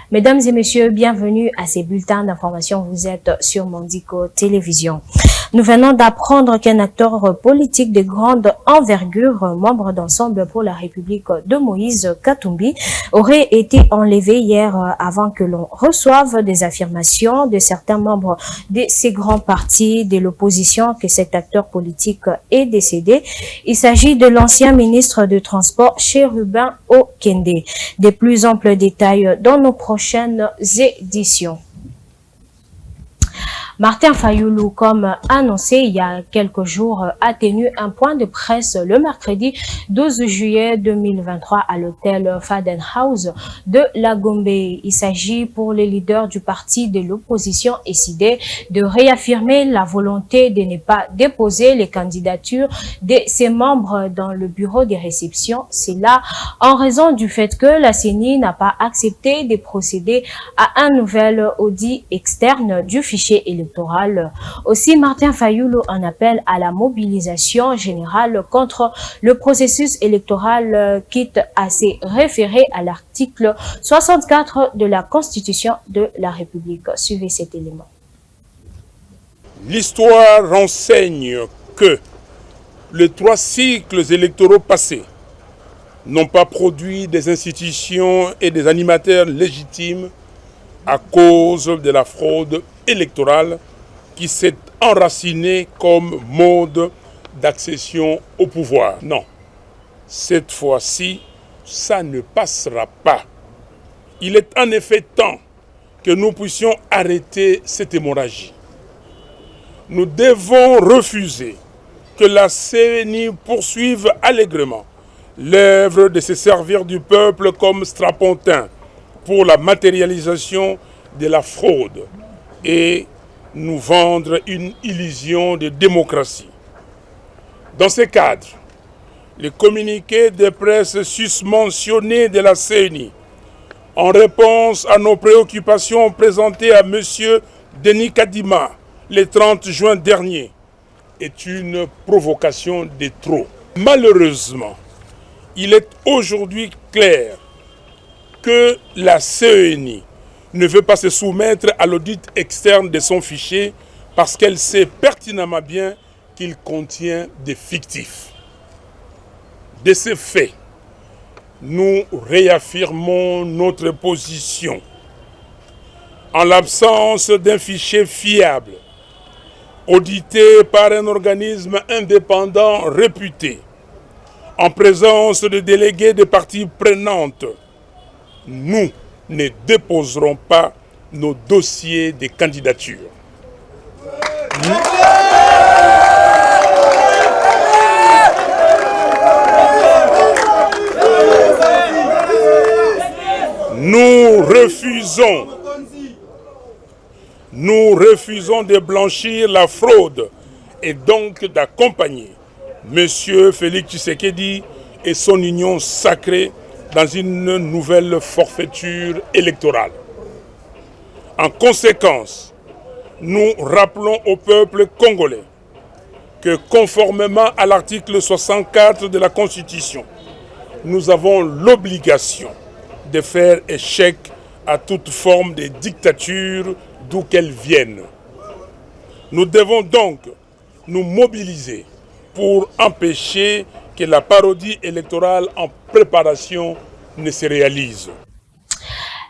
Mesdames et messieurs, bienvenue à ces bulletins d'information. Vous êtes sur Mondico Télévision. Nous venons d'apprendre qu'un acteur politique de grande envergure, membre d'Ensemble pour la République de Moïse Katumbi, aurait été enlevé hier avant que l'on reçoive des affirmations de certains membres de ces grands partis de l'opposition que cet acteur politique est décédé. Il s'agit de l'ancien ministre du Transport, Chérubin Okende. Des plus amples détails dans nos prochaines éditions. Martin Fayulu, comme annoncé il y a quelques jours, a tenu un point de presse le mercredi 12 juillet 2023 à l'hôtel Faden House de la Gombe. Il s'agit pour les leaders du parti de l'opposition SID de réaffirmer la volonté de ne pas déposer les candidatures de ses membres dans le bureau des réceptions. C'est là en raison du fait que la CENI n'a pas accepté de procéder à un nouvel audit externe du fichier électoral. Aussi, Martin Fayulu en appelle à la mobilisation générale contre le processus électoral, quitte à se référer à l'article 64 de la Constitution de la République. Suivez cet élément. L'histoire renseigne que les 3 cycles électoraux passés n'ont pas produit des institutions et des animateurs légitimes à cause de la fraude électorale qui s'est enracinée comme mode d'accession au pouvoir. Non, cette fois-ci, ça ne passera pas. Il est en effet temps que nous puissions arrêter cette hémorragie. Nous devons refuser que la CENI poursuive allègrement l'œuvre de se servir du peuple comme strapontin pour la matérialisation de la fraude et nous vendre une illusion de démocratie. Dans ce cadre, le communiqué de presse susmentionné de la CENI, en réponse à nos préoccupations présentées à M. Denis Kadima le 30 juin dernier, est une provocation de trop. Malheureusement, il est aujourd'hui clair que la CENI ne veut pas se soumettre à l'audit externe de son fichier parce qu'elle sait pertinemment bien qu'il contient des fictifs. De ce fait, nous réaffirmons notre position. En l'absence d'un fichier fiable, audité par un organisme indépendant réputé, en présence de délégués des parties prenantes, nous ne déposerons pas nos dossiers de candidature. Nous refusons de blanchir la fraude et donc d'accompagner M. Félix Tshisekedi et son union sacrée dans une nouvelle forfaiture électorale. En conséquence, nous rappelons au peuple congolais que conformément à l'article 64 de la Constitution, nous avons l'obligation de faire échec à toute forme de dictature d'où qu'elle vienne. Nous devons donc nous mobiliser pour empêcher que la parodie électorale en préparation ne se réalise.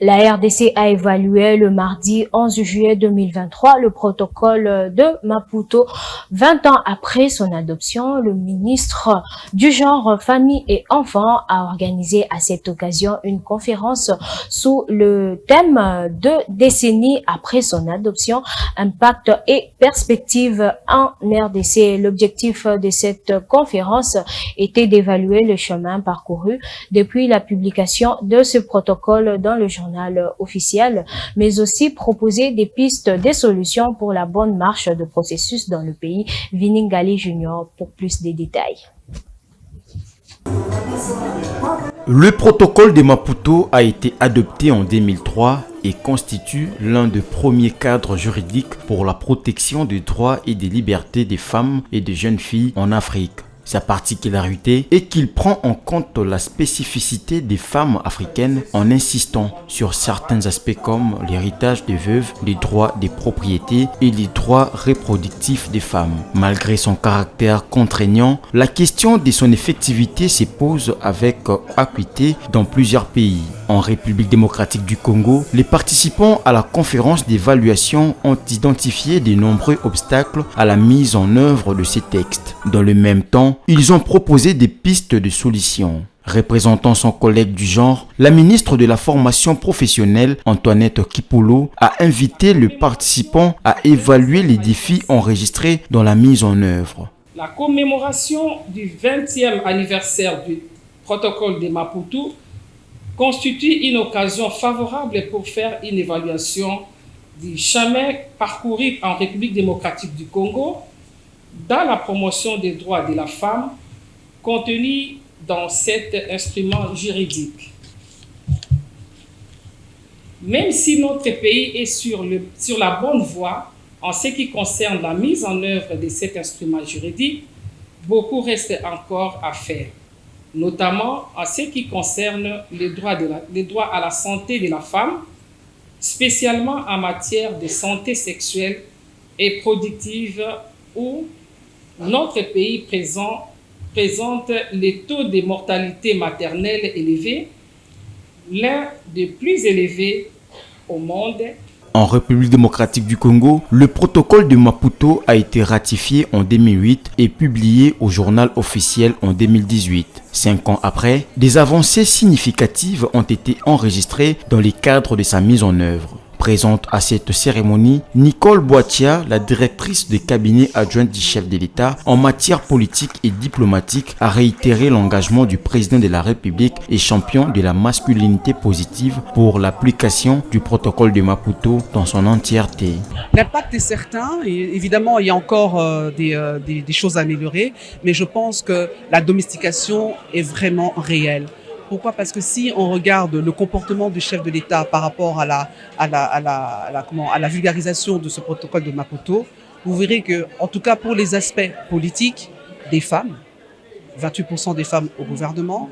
La RDC a évalué le mardi 11 juillet 2023 le protocole de Maputo. 20 ans après son adoption, le ministre du Genre, Famille et Enfants a organisé à cette occasion une conférence sous le thème de décennies après son adoption, impact et perspectives en RDC. L'objectif de cette conférence était d'évaluer le chemin parcouru depuis la publication de ce protocole dans le journal officiel, mais aussi proposer des pistes, des solutions pour la bonne marche de processus dans le pays. Viningali Junior pour plus de détails. Le protocole de Maputo a été adopté en 2003 et constitue l'un des premiers cadres juridiques pour la protection des droits et des libertés des femmes et des jeunes filles en Afrique. Sa particularité est qu'il prend en compte la spécificité des femmes africaines en insistant sur certains aspects comme l'héritage des veuves, les droits des propriétés et les droits reproductifs des femmes. Malgré son caractère contraignant, la question de son effectivité se pose avec acuité dans plusieurs pays. En République démocratique du Congo, les participants à la conférence d'évaluation ont identifié de nombreux obstacles à la mise en œuvre de ces textes. Dans le même temps, ils ont proposé des pistes de solutions. Représentant son collègue du genre, la ministre de la formation professionnelle, Antoinette Kipolo, a invité les participants à évaluer les défis enregistrés dans la mise en œuvre. La commémoration du 20e anniversaire du protocole de Maputo constitue une occasion favorable pour faire une évaluation du chemin parcouru en République démocratique du Congo dans la promotion des droits de la femme contenu dans cet instrument juridique. Même si notre pays est sur la bonne voie en ce qui concerne la mise en œuvre de cet instrument juridique, beaucoup reste encore à faire, notamment en ce qui concerne les droits à la santé de la femme, spécialement en matière de santé sexuelle et productive où notre pays présente les taux de mortalité maternelle élevés, l'un des plus élevés au monde. En République démocratique du Congo, le protocole de Maputo a été ratifié en 2008 et publié au journal officiel en 2018. 5 ans après, des avancées significatives ont été enregistrées dans le cadre de sa mise en œuvre. Présente à cette cérémonie, Nicole Boitia, la directrice de cabinet adjointe du chef de l'État en matière politique et diplomatique, a réitéré l'engagement du président de la République et champion de la masculinité positive pour l'application du protocole de Maputo dans son entièreté. L'impact est certain, et évidemment il y a encore des choses à améliorer, mais je pense que la domestication est vraiment réelle. Pourquoi? Parce que si on regarde le comportement du chef de l'État par rapport à la vulgarisation de ce protocole de Maputo, vous verrez que, en tout cas pour les aspects politiques, des femmes, 28% des femmes au gouvernement,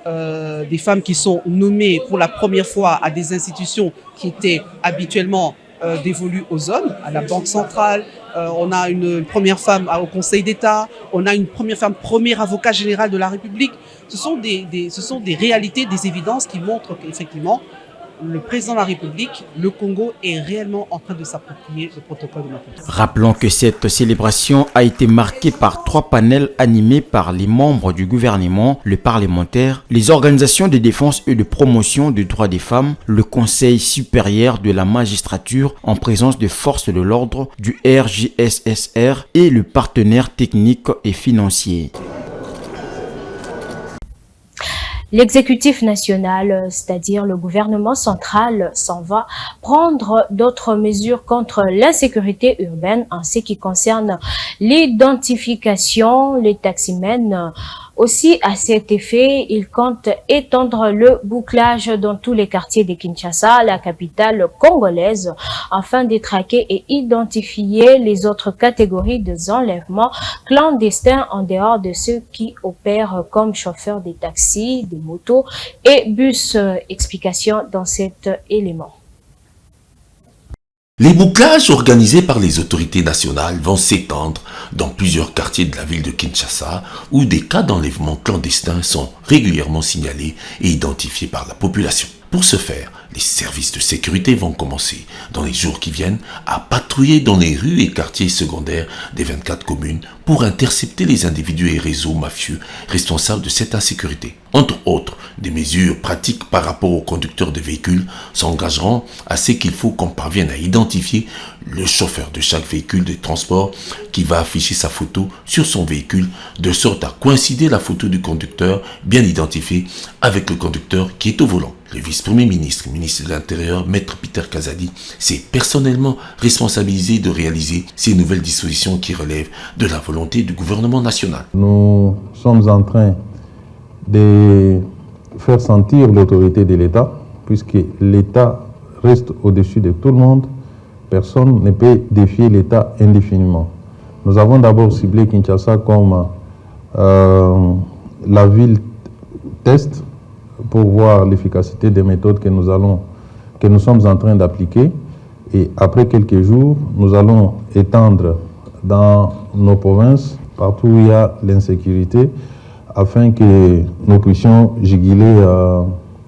des femmes qui sont nommées pour la première fois à des institutions qui étaient habituellement dévolues aux hommes, à la Banque centrale, on a une première femme au Conseil d'État, on a une première femme, premier avocat général de la République. Ce sont des réalités, des évidences qui montrent qu'effectivement, le président de la République, le Congo, est réellement en train de s'approprier le protocole de Maputo. Rappelons que cette célébration a été marquée par 3 panels animés par les membres du gouvernement, le parlementaire, les organisations de défense et de promotion des droits des femmes, le Conseil supérieur de la magistrature en présence de forces de l'ordre, du RJSSR et le partenaire technique et financier. L'exécutif national, c'est-à-dire le gouvernement central, s'en va prendre d'autres mesures contre l'insécurité urbaine en ce qui concerne l'identification, les taximens. Aussi, à cet effet, il compte étendre le bouclage dans tous les quartiers de Kinshasa, la capitale congolaise, afin de traquer et identifier les autres catégories d'enlèvements clandestins en dehors de ceux qui opèrent comme chauffeurs des taxis, des motos et bus. Explication dans cet élément. Les bouclages organisés par les autorités nationales vont s'étendre dans plusieurs quartiers de la ville de Kinshasa où des cas d'enlèvement clandestins sont régulièrement signalés et identifiés par la population. Pour ce faire, les services de sécurité vont commencer dans les jours qui viennent à patrouiller dans les rues et quartiers secondaires des 24 communes pour intercepter les individus et réseaux mafieux responsables de cette insécurité. Entre autres, des mesures pratiques par rapport aux conducteurs de véhicules s'engageront à ce qu'il faut qu'on parvienne à identifier le chauffeur de chaque véhicule de transport qui va afficher sa photo sur son véhicule de sorte à coïncider la photo du conducteur bien identifié avec le conducteur qui est au volant. Le vice-premier ministre, ministre de l'Intérieur, Maître Peter Kazadi, s'est personnellement responsabilisé de réaliser ces nouvelles dispositions qui relèvent de la volonté du gouvernement national. Nous sommes en train de faire sentir l'autorité de l'État, puisque l'État reste au-dessus de tout le monde. Personne ne peut défier l'État indéfiniment. Nous avons d'abord ciblé Kinshasa comme La ville teste pour voir l'efficacité des méthodes que nous sommes en train d'appliquer. Et après quelques jours, nous allons étendre dans nos provinces, partout où il y a l'insécurité, afin que nous puissions juguler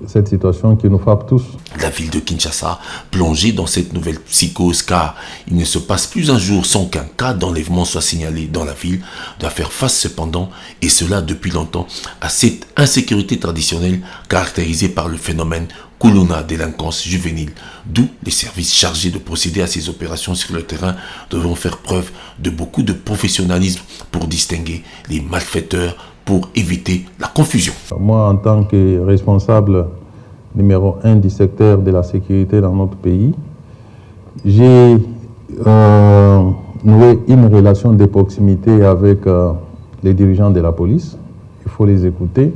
cette situation qui nous frappe tous. La ville de Kinshasa, plongée dans cette nouvelle psychose, car il ne se passe plus un jour sans qu'un cas d'enlèvement soit signalé dans la ville, doit faire face cependant, et cela depuis longtemps, à cette insécurité traditionnelle caractérisée par le phénomène Kuluna délinquance juvénile, d'où les services chargés de procéder à ces opérations sur le terrain devront faire preuve de beaucoup de professionnalisme pour distinguer les malfaiteurs, pour éviter la confusion. Moi, en tant que responsable numéro 1 du secteur de la sécurité dans notre pays, j'ai noué une relation de proximité avec les dirigeants de la police. Il faut les écouter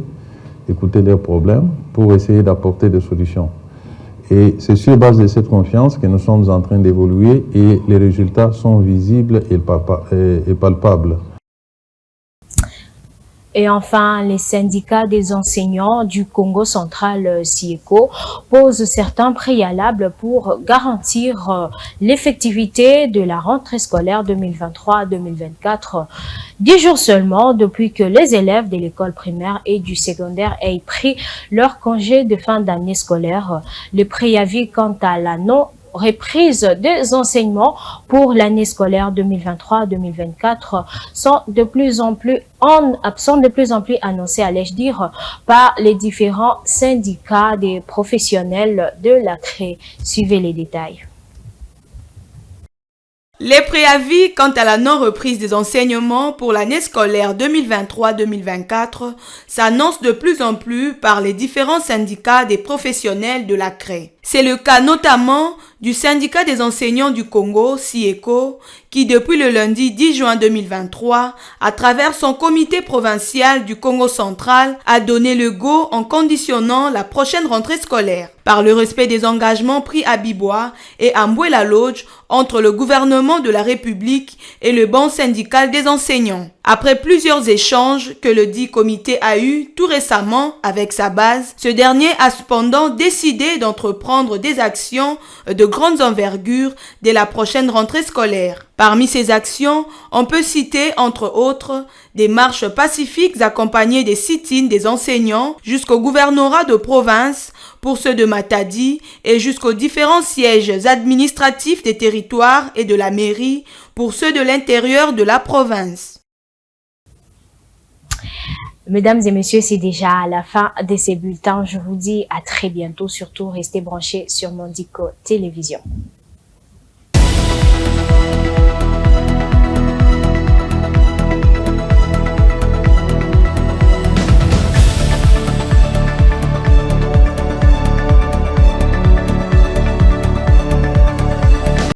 leurs problèmes pour essayer d'apporter des solutions. Et c'est sur base de cette confiance que nous sommes en train d'évoluer et les résultats sont visibles et palpables. Et enfin, les syndicats des enseignants du Congo central SIECO posent certains préalables pour garantir l'effectivité de la rentrée scolaire 2023-2024. 10 jours seulement depuis que les élèves de l'école primaire et du secondaire aient pris leur congé de fin d'année scolaire. Le préavis quant à la reprise des enseignements pour l'année scolaire 2023-2024 sont de plus en plus annoncés, allais-je dire, par les différents syndicats des professionnels de la CRE. Suivez les détails. Les préavis quant à la non-reprise des enseignements pour l'année scolaire 2023-2024 s'annoncent de plus en plus par les différents syndicats des professionnels de la CRE. C'est le cas notamment du syndicat des enseignants du Congo, SIECO, qui depuis le lundi 10 juin 2023, à travers son comité provincial du Congo central, a donné le go en conditionnant la prochaine rentrée scolaire par le respect des engagements pris à Bibois et à Mbouela Lodge entre le gouvernement de la République et le banc syndical des enseignants. Après plusieurs échanges que le dit comité a eu tout récemment avec sa base, ce dernier a cependant décidé d'entreprendre des actions de grande envergure dès la prochaine rentrée scolaire. Parmi ces actions, on peut citer entre autres des marches pacifiques accompagnées des sit-ins des enseignants jusqu'au gouvernorat de province pour ceux de Matadi et jusqu'aux différents sièges administratifs des territoires et de la mairie pour ceux de l'intérieur de la province. Mesdames et messieurs, c'est déjà à la fin de ces bulletins. Je vous dis à très bientôt. Surtout, restez branchés sur Mondico Télévision.